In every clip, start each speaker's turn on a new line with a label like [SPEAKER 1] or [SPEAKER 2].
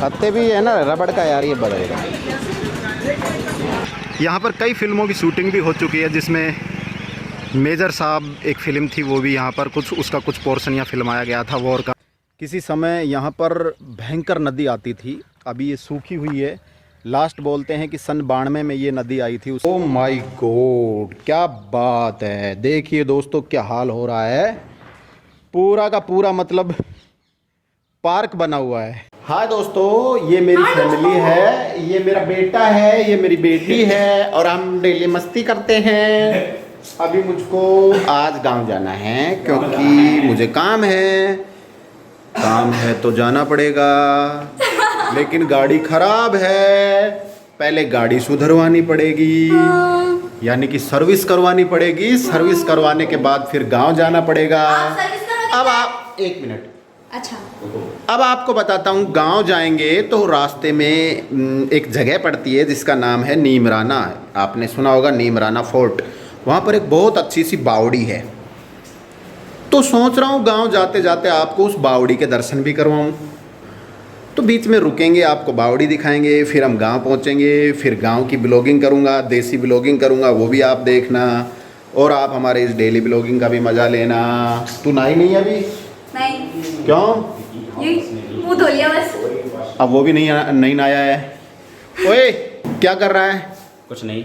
[SPEAKER 1] हत्ते भी है ना रबड़ का यार, ये बदलेगा। यहाँ पर कई फिल्मों की शूटिंग भी हो चुकी है, जिसमें मेजर साहब एक फ़िल्म थी, वो भी यहाँ पर उसका कुछ पोर्शन यहाँ फिल्माया गया था वॉर का। किसी समय यहाँ पर भयंकर नदी आती थी, अभी ये सूखी हुई है। लास्ट बोलते हैं कि सन 92 में ये नदी आई थी। ओह माय गॉड, क्या बात है। देखिए दोस्तों क्या हाल हो रहा है, पूरा का पूरा मतलब पार्क बना हुआ है। हाँ दोस्तों, ये मेरी फैमिली है, ये मेरा बेटा है, ये मेरी बेटी है, और हम डेली मस्ती करते हैं। अभी मुझको आज गांव जाना है क्योंकि मुझे काम है तो जाना पड़ेगा, लेकिन गाड़ी खराब है, पहले गाड़ी सुधरवानी पड़ेगी, यानी कि सर्विस करवानी पड़ेगी। सर्विस करवाने के बाद फिर गांव जाना पड़ेगा। अब आप एक मिनट,
[SPEAKER 2] अच्छा,
[SPEAKER 1] अब आपको बताता हूँ। गांव जाएंगे तो रास्ते में एक जगह पड़ती है जिसका नाम है नीमराना। आपने सुना होगा नीमराना फोर्ट। वहाँ पर एक बहुत अच्छी सी बावड़ी है, तो सोच रहा हूँ गांव जाते जाते आपको उस बावड़ी के दर्शन भी करवाऊँ। तो बीच में रुकेंगे, आपको बावड़ी दिखाएंगे, फिर हम गांव पहुँचेंगे, फिर गांव की ब्लॉगिंग करूँगा, देसी ब्लॉगिंग करूँगा, वो भी आप देखना, और आप हमारे इस डेली ब्लॉगिंग का भी मज़ा लेना। तू नहाई नहीं अभी?
[SPEAKER 2] नहीं।
[SPEAKER 1] क्यों?
[SPEAKER 2] मुंह धो लिया बस।
[SPEAKER 1] अब वो भी नहीं नहाया है। ओए क्या कर रहा है?
[SPEAKER 3] कुछ नहीं।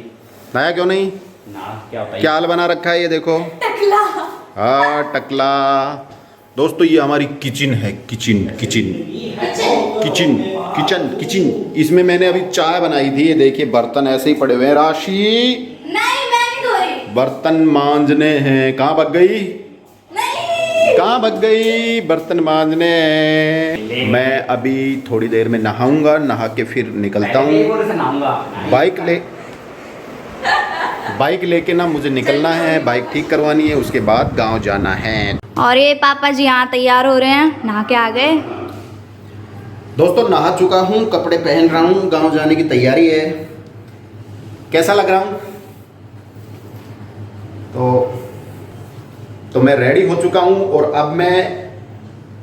[SPEAKER 1] नहाया क्यों नहीं?
[SPEAKER 3] ना क्या होता है?
[SPEAKER 1] क्या हाल बना रखा है ये देखो।
[SPEAKER 2] टकला।
[SPEAKER 1] हाँ टकला। दोस्तों ये हमारी किचन है, किचन। इसमें मैंने अभी चाय बनाई थी। ये देखिए बर्तन ऐसे ही पड़े हुए हैं। राशि
[SPEAKER 2] नहीं, मैं नहीं धो रही।
[SPEAKER 1] बर्तन मांजने हैं। कहाँ भग गई?
[SPEAKER 2] नहीं।
[SPEAKER 1] कहाँ भग गई? बर्तन मांजने। मैं अभी थोड़ी देर में नहाऊंगा, नहा के फिर निकलता हूँ। बाइक लेके ना मुझे निकलना है, बाइक ठीक करवानी है, उसके बाद गांव जाना है।
[SPEAKER 2] और ये पापा जी यहाँ तैयार हो रहे हैं, नहा के आ गए।
[SPEAKER 1] दोस्तों नहा चुका हूँ, कपड़े पहन रहा हूँ, गांव जाने की तैयारी है। कैसा लग रहा हूँ? तो मैं रेडी हो चुका हूँ और अब मैं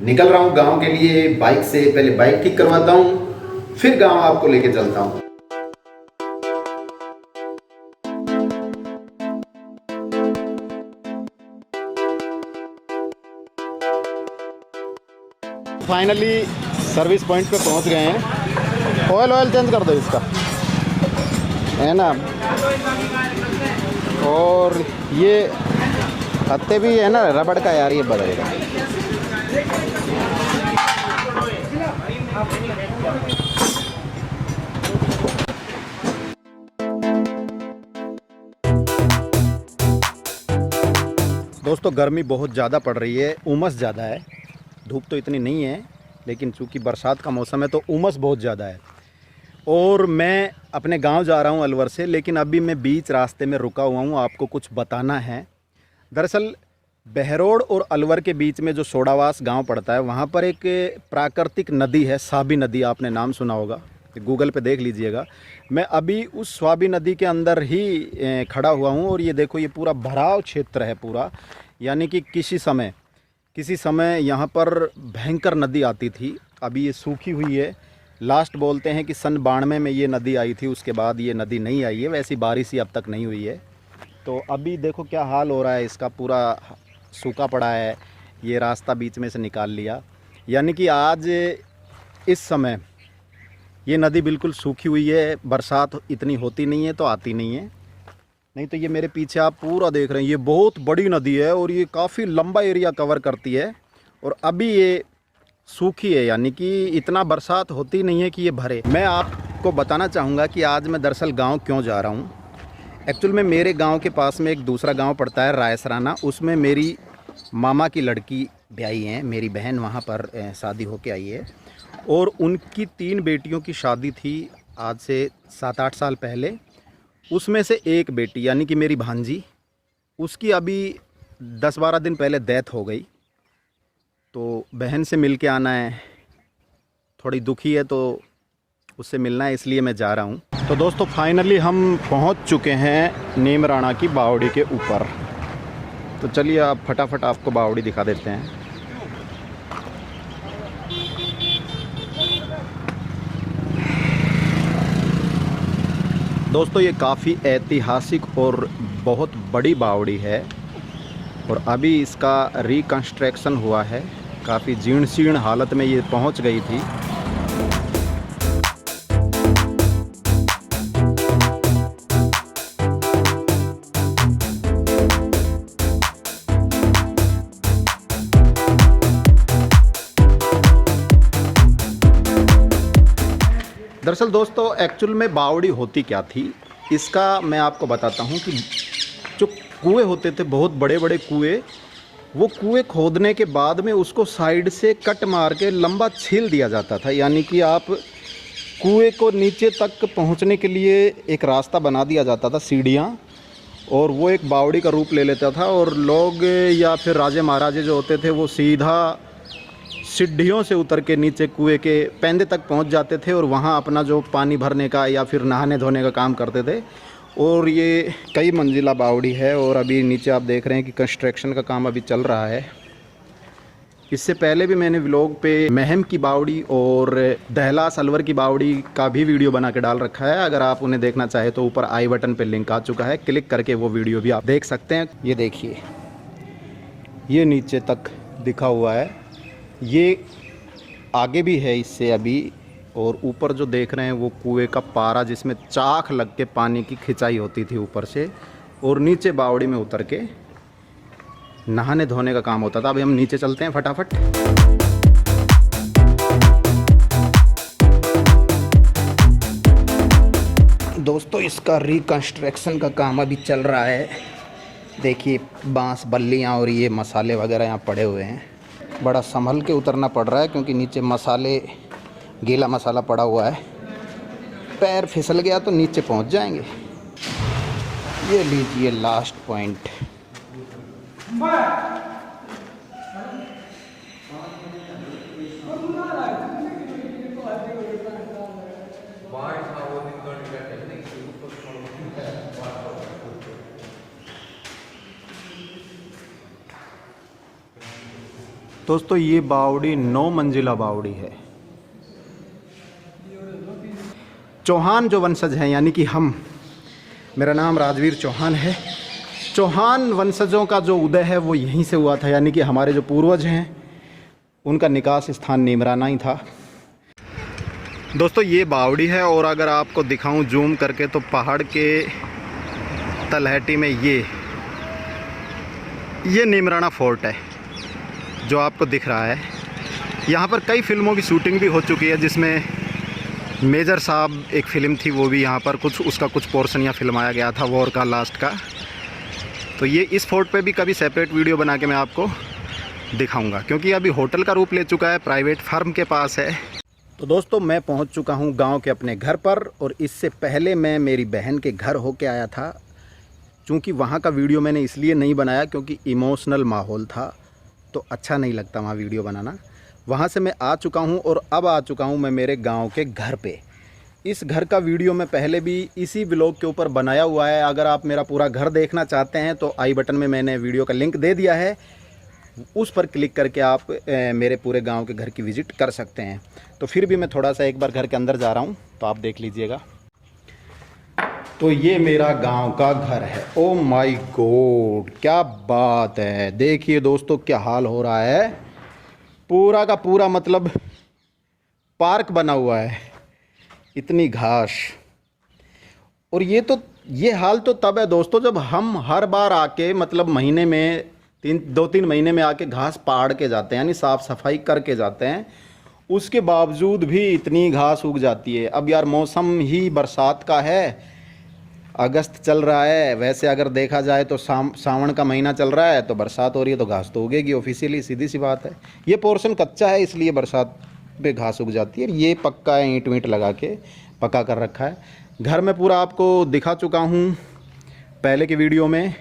[SPEAKER 1] निकल रहा हूँ गांव के लिए। बाइक से पहले बाइक ठीक करवाता हूँ, फिर गांव आपको लेके चलता हूँ। फाइनली सर्विस पॉइंट पे पहुंच गए हैं। ऑयल चेंज कर दो इसका, है ना। और ये हत्ते भी है ना रबड़ का यार, ये बदलेगा। दोस्तों गर्मी बहुत ज़्यादा पड़ रही है, उमस ज़्यादा है। धूप तो इतनी नहीं है, लेकिन चूंकि बरसात का मौसम है तो उमस बहुत ज़्यादा है। और मैं अपने गांव जा रहा हूं अलवर से, लेकिन अभी मैं बीच रास्ते में रुका हुआ हूं, आपको कुछ बताना है। दरअसल बहरोड और अलवर के बीच में जो सोडावास गांव पड़ता है, वहां पर एक प्राकृतिक नदी है, स्वाबी नदी। आपने नाम सुना होगा, गूगल पे देख लीजिएगा। मैं अभी उस स्वाबी नदी के अंदर ही खड़ा हुआ हूँ, और ये देखो ये पूरा भराव क्षेत्र है पूरा, यानी कि किसी समय यहाँ पर भयंकर नदी आती थी, अभी ये सूखी हुई है। लास्ट बोलते हैं कि सन 92 में ये नदी आई थी, उसके बाद ये नदी नहीं आई है। वैसी बारिश ही अब तक नहीं हुई है। तो अभी देखो क्या हाल हो रहा है इसका, पूरा सूखा पड़ा है। ये रास्ता बीच में से निकाल लिया, यानी कि आज इस समय ये नदी बिल्कुल सूखी हुई है। बरसात इतनी होती नहीं है तो आती नहीं है। नहीं तो ये मेरे पीछे आप पूरा देख रहे हैं, ये बहुत बड़ी नदी है और ये काफ़ी लंबा एरिया कवर करती है। और अभी ये सूखी है, यानी कि इतना बरसात होती नहीं है कि ये भरे। मैं आपको बताना चाहूँगा कि आज मैं दरअसल गांव क्यों जा रहा हूँ। एक्चुअल में मेरे गांव के पास में एक दूसरा गांव पड़ता है रायसराना, उसमें मेरी मामा की लड़की ब्याही है। मेरी बहन वहाँ पर शादी होके आई है, और उनकी 3 बेटियों की शादी थी आज से 7-8 साल पहले। उसमें से एक बेटी यानी कि मेरी भांजी, उसकी अभी 10-12 दिन पहले डेथ हो गई। तो बहन से मिल के आना है, थोड़ी दुखी है तो उससे मिलना है, इसलिए मैं जा रहा हूँ। तो दोस्तों फाइनली हम पहुँच चुके हैं नीमराना की बावड़ी के ऊपर। तो चलिए आप फटाफट आपको बावड़ी दिखा देते हैं। दोस्तों ये काफ़ी ऐतिहासिक और बहुत बड़ी बावड़ी है और अभी इसका रिकंस्ट्रक्शन हुआ है। काफ़ी जीर्ण शीर्ण हालत में ये पहुंच गई थी। दरअसल दोस्तों एक्चुअल में बावड़ी होती क्या थी, इसका मैं आपको बताता हूँ कि जो कुएं होते थे, बहुत बड़े बड़े कुएं, वो कुएं खोदने के बाद में उसको साइड से कट मार के लंबा छील दिया जाता था। यानी कि आप कुएं को नीचे तक पहुँचने के लिए एक रास्ता बना दिया जाता था, सीढ़ियाँ, और वो एक बावड़ी का रूप ले लेता था। और लोग या फिर राजे महाराजे जो होते थे वो सीधा सीढ़ियों से उतर के नीचे कुएं के पैंदे तक पहुंच जाते थे और वहां अपना जो पानी भरने का या फिर नहाने धोने का काम करते थे। और ये कई मंजिला बावड़ी है और अभी नीचे आप देख रहे हैं कि कंस्ट्रक्शन का काम अभी चल रहा है। इससे पहले भी मैंने व्लॉग पे महम की बावड़ी और दहलास अलवर की बावड़ी का भी वीडियो बना के डाल रखा है। अगर आप उन्हें देखना चाहें तो ऊपर आई बटन पे लिंक आ चुका है, क्लिक करके वो वीडियो भी आप देख सकते हैं। ये देखिए, ये नीचे तक दिखा हुआ है, ये आगे भी है इससे अभी। और ऊपर जो देख रहे हैं वो कुएं का पारा जिसमें चाक लग के पानी की खिंचाई होती थी ऊपर से, और नीचे बावड़ी में उतर के नहाने धोने का काम होता था। अभी हम नीचे चलते हैं फटाफट। दोस्तों इसका रिकंस्ट्रक्शन का काम अभी चल रहा है। देखिए बांस बल्लियाँ और ये मसाले वगैरह यहाँ पड़े हुए हैं। बड़ा संभल के उतरना पड़ रहा है क्योंकि नीचे मसाले, गीला मसाला पड़ा हुआ है। पैर फिसल गया तो नीचे पहुंच जाएंगे। ये लीजिए लास्ट पॉइंट। दोस्तों ये बावड़ी 9 मंजिला बावड़ी है। चौहान जो वंशज हैं, यानी कि हम, मेरा नाम राजवीर चौहान है। चौहान वंशजों का जो उदय है वो यहीं से हुआ था, यानी कि हमारे जो पूर्वज हैं उनका निकास स्थान नीमराना ही था। दोस्तों ये बावड़ी है और अगर आपको दिखाऊं जूम करके तो पहाड़ के तलहटी में ये नीमराना फोर्ट है जो आपको दिख रहा है। यहाँ पर कई फिल्मों की शूटिंग भी हो चुकी है, जिसमें मेजर साहब एक फ़िल्म थी, वो भी यहाँ पर उसका कुछ पोर्शन यहाँ फिल्माया गया था, वॉर का लास्ट का। तो ये इस फोर्ट पे भी कभी सेपरेट वीडियो बना के मैं आपको दिखाऊंगा, क्योंकि अभी होटल का रूप ले चुका है, प्राइवेट फार्म के पास है। तो दोस्तों मैं पहुँच चुका हूँ गाँव के अपने घर पर, और इससे पहले मैं मेरी बहन के घर होके आया था। चूँकि वहाँ का वीडियो मैंने इसलिए नहीं बनाया क्योंकि इमोशनल माहौल था, तो अच्छा नहीं लगता वहाँ वीडियो बनाना। वहाँ से मैं आ चुका हूँ और अब आ चुका हूँ मैं मेरे गांव के घर पे। इस घर का वीडियो मैं पहले भी इसी व्लॉग के ऊपर बनाया हुआ है। अगर आप मेरा पूरा घर देखना चाहते हैं तो आई बटन में मैंने वीडियो का लिंक दे दिया है, उस पर क्लिक करके आप मेरे पूरे गांव के घर की विज़िट कर सकते हैं। तो फिर भी मैं थोड़ा सा एक बार घर के अंदर जा रहा हूँ, तो आप देख लीजिएगा। तो ये मेरा गांव का घर है। ओ माय गॉड, क्या बात है। देखिए दोस्तों क्या हाल हो रहा है। पूरा का पूरा मतलब पार्क बना हुआ है, इतनी घास। और ये हाल तो तब है दोस्तों जब हम हर बार आके, मतलब महीने में 2-3 महीने में आके घास पाड़ के जाते हैं, यानी साफ़ सफाई करके जाते हैं। उसके बावजूद भी इतनी घास उग जाती है। अब यार मौसम ही बरसात का है, अगस्त चल रहा है। वैसे अगर देखा जाए तो सावन का महीना चल रहा है, तो बरसात हो रही है तो घास तो उगेगी ऑफिशियली, सीधी सी बात है। ये पोर्शन कच्चा है इसलिए बरसात पे घास उग जाती है। ये पक्का है, ईंट वींट लगा के पक्का कर रखा है। घर में पूरा आपको दिखा चुका हूँ पहले की वीडियो में,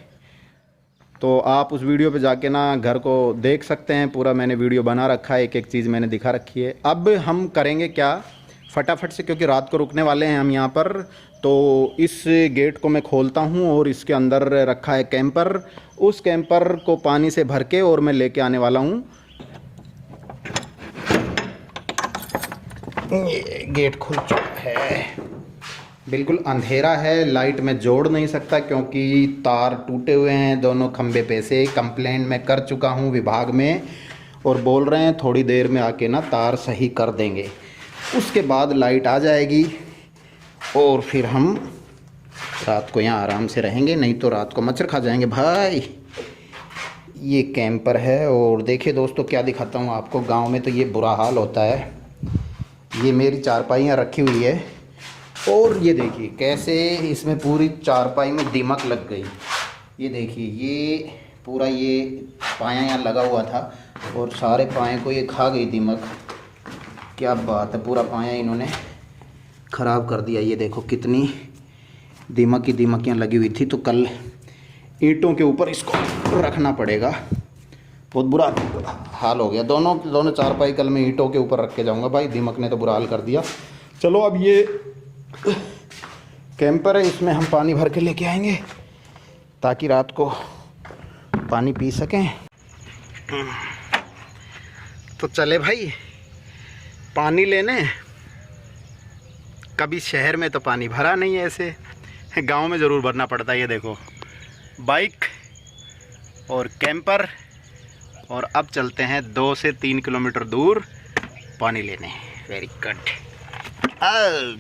[SPEAKER 1] तो आप उस वीडियो पे जाके ना घर को देख सकते हैं। पूरा मैंने वीडियो बना रखा है, एक एक चीज़ मैंने दिखा रखी है। अब हम करेंगे क्या, फटाफट से, क्योंकि रात को रुकने वाले हैं हम यहाँ पर। तो इस गेट को मैं खोलता हूँ और इसके अंदर रखा है कैंपर। उस कैंपर को पानी से भर के और मैं लेके आने वाला हूँ। ये गेट खुल चुका है, बिल्कुल अंधेरा है, लाइट में जोड़ नहीं सकता क्योंकि तार टूटे हुए हैं दोनों खंबे पे से। कंप्लेंट मैं कर चुका हूँ विभाग में और बोल रहे हैं थोड़ी देर में आके ना तार सही कर देंगे, उसके बाद लाइट आ जाएगी और फिर हम रात को यहाँ आराम से रहेंगे, नहीं तो रात को मच्छर खा जाएंगे भाई। ये कैंपर है और देखिए दोस्तों क्या दिखाता हूँ आपको, गांव में तो ये बुरा हाल होता है। ये मेरी चारपाइयाँ रखी हुई है और ये देखिए कैसे इसमें पूरी चारपाई में दीमक लग गई। ये देखिए ये पूरा ये पाया यहाँ लगा हुआ था और सारे पाए को ये खा गई दीमक। क्या बात है, पूरा पाया इन्होंने ख़राब कर दिया। ये देखो कितनी दीमक की दीमकियाँ लगी हुई थी, तो कल ईंटों के ऊपर इसको रखना पड़ेगा। बहुत बुरा हाल हो गया। दोनों चारपाई कल मैं ईंटों के ऊपर रख के जाऊंगा भाई, दीमक ने तो बुरा हाल कर दिया। चलो अब ये कैंपर है, इसमें हम पानी भर के लेके आएंगे ताकि रात को पानी पी सकें। तो चले भाई पानी लेने। कभी शहर में तो पानी भरा नहीं है ऐसे, गांव में ज़रूर भरना पड़ता है। ये देखो बाइक और कैंपर, और अब चलते हैं 2 से 3 किलोमीटर दूर पानी लेने। Very good.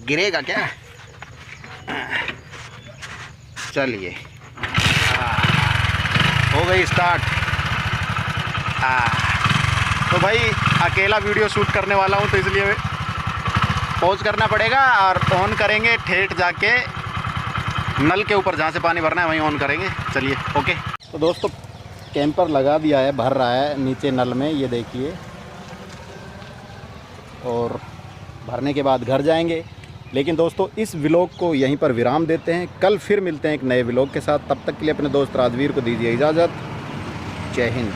[SPEAKER 1] गिरेगा क्या? चलिए हो गई स्टार्ट। तो भाई अकेला वीडियो शूट करने वाला हूँ तो इसलिए पॉज करना पड़ेगा और ऑन करेंगे ठेठ जाके नल के ऊपर, जहाँ से पानी भरना है वहीं ऑन करेंगे। चलिए ओके। तो दोस्तों कैंपर लगा दिया है, भर रहा है नीचे नल में, ये देखिए, और भरने के बाद घर जाएंगे। लेकिन दोस्तों इस व्लॉग को यहीं पर विराम देते हैं, कल फिर मिलते हैं एक नए व्लॉग के साथ। तब तक के लिए अपने दोस्त राजवीर को दीजिए इजाज़त। जय हिंद।